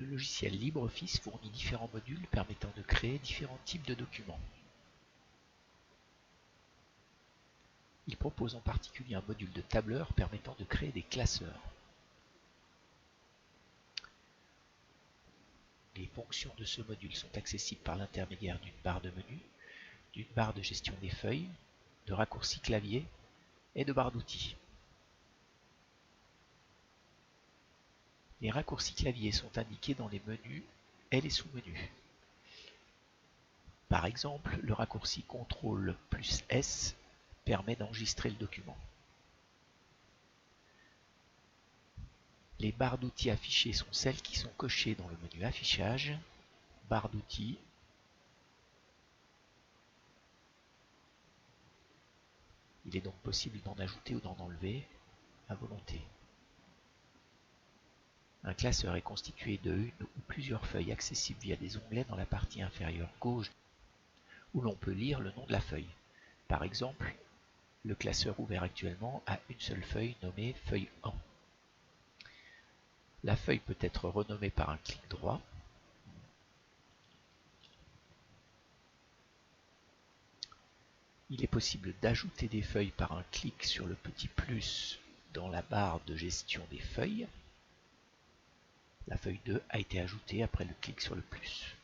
Le logiciel LibreOffice fournit différents modules permettant de créer différents types de documents. Il propose en particulier un module de tableur permettant de créer des classeurs. Les fonctions de ce module sont accessibles par l'intermédiaire d'une barre de menu, d'une barre de gestion des feuilles, de raccourcis clavier et de barres d'outils. Les raccourcis clavier sont indiqués dans les menus et les sous-menus. Par exemple, le raccourci CTRL plus S permet d'enregistrer le document. Les barres d'outils affichées sont celles qui sont cochées dans le menu Affichage, barre d'outils, il est donc possible d'en ajouter ou d'en enlever à volonté. Un classeur est constitué de une ou plusieurs feuilles accessibles via des onglets dans la partie inférieure gauche où l'on peut lire le nom de la feuille. Par exemple, le classeur ouvert actuellement a une seule feuille nommée feuille 1. La feuille peut être renommée par un clic droit. Il est possible d'ajouter des feuilles par un clic sur le petit plus dans la barre de gestion des feuilles. La feuille 2 a été ajoutée après le clic sur le plus.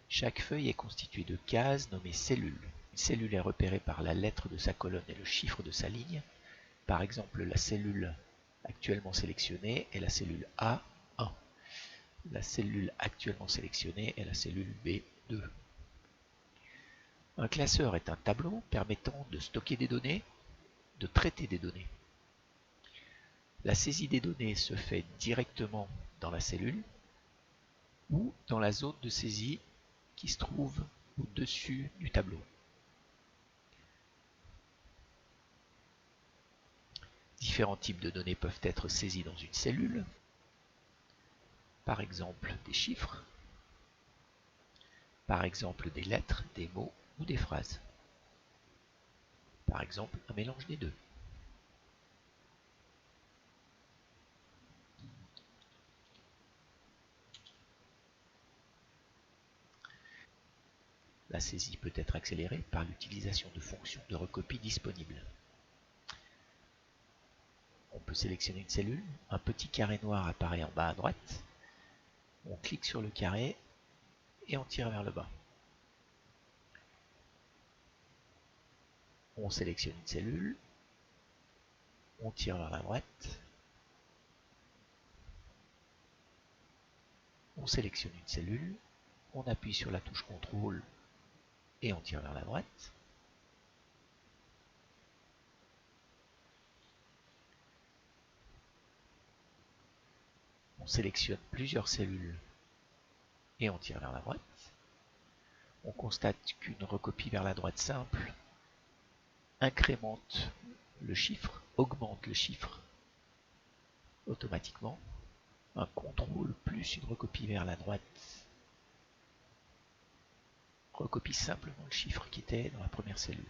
Chaque feuille est constituée de cases nommées cellules. Une cellule est repérée par la lettre de sa colonne et le chiffre de sa ligne. Par exemple, la cellule actuellement sélectionnée est la cellule A1. La cellule actuellement sélectionnée est la cellule B2. Un classeur est un tableau permettant de stocker des données, de traiter des données. La saisie des données se fait directement dans la cellule ou dans la zone de saisie qui se trouve au-dessus du tableau. Différents types de données peuvent être saisies dans une cellule, par exemple des chiffres, par exemple des lettres, des mots ou des phrases. Par exemple, un mélange des deux. La saisie peut être accélérée par l'utilisation de fonctions de recopie disponibles. On peut sélectionner une cellule, un petit carré noir apparaît en bas à droite, on clique sur le carré et on tire vers le bas. On sélectionne une cellule, on tire vers la droite, on sélectionne une cellule, on appuie sur la touche CTRL et on tire vers la droite. On sélectionne plusieurs cellules et on tire vers la droite. On constate qu'une recopie vers la droite simple incrémente le chiffre, augmente le chiffre automatiquement. Un CTRL plus une recopie vers la droite recopie simplement le chiffre qui était dans la première cellule.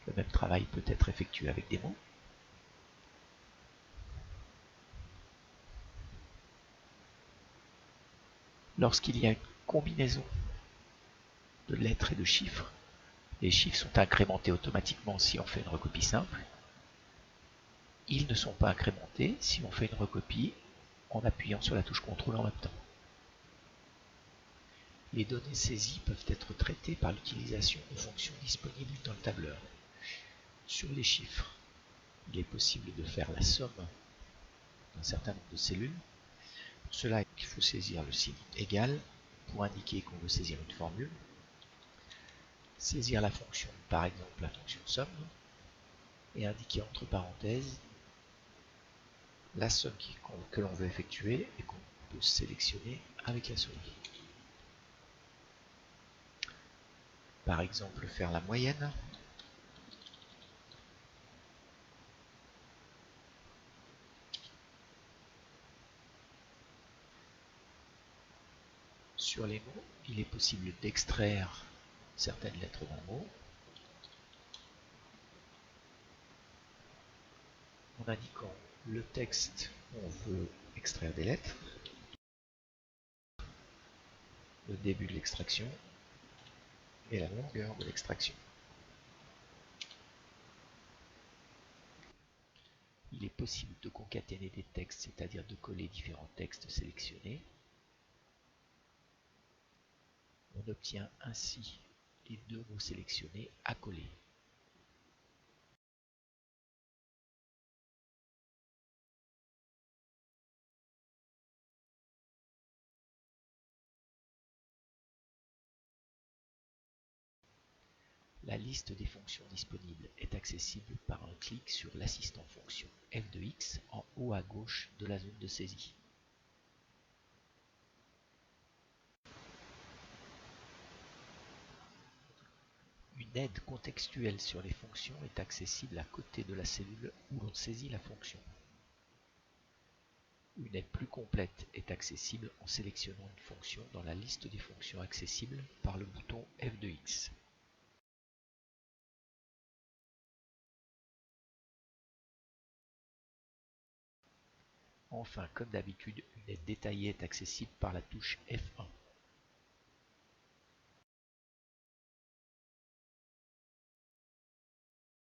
Le même travail peut être effectué avec des mots. Lorsqu'il y a une combinaison de lettres et de chiffres, les chiffres sont incrémentés automatiquement si on fait une recopie simple. Ils ne sont pas incrémentés si on fait une recopie en appuyant sur la touche CTRL en même temps. Les données saisies peuvent être traitées par l'utilisation de fonctions disponibles dans le tableur. Sur les chiffres, il est possible de faire la somme d'un certain nombre de cellules. Pour cela, il faut saisir le signe égal pour indiquer qu'on veut saisir une formule. Saisir la fonction, par exemple la fonction somme, et indiquer entre parenthèses la somme que l'on veut effectuer et qu'on peut sélectionner avec la souris. Par exemple, faire la moyenne. Sur les mots, il est possible d'extraire certaines lettres d'un mot en indiquant le texte où on veut extraire des lettres, le début de l'extraction et la longueur de l'extraction. Il est possible de concaténer des textes, c'est-à-dire de coller différents textes sélectionnés. On obtient ainsi les deux mots sélectionnés à coller. La liste des fonctions disponibles est accessible par un clic sur l'assistant fonction f de x en haut à gauche de la zone de saisie. Une aide contextuelle sur les fonctions est accessible à côté de la cellule où l'on saisit la fonction. Une aide plus complète est accessible en sélectionnant une fonction dans la liste des fonctions accessibles par le bouton f de x. Enfin, comme d'habitude, une aide détaillée est accessible par la touche F1.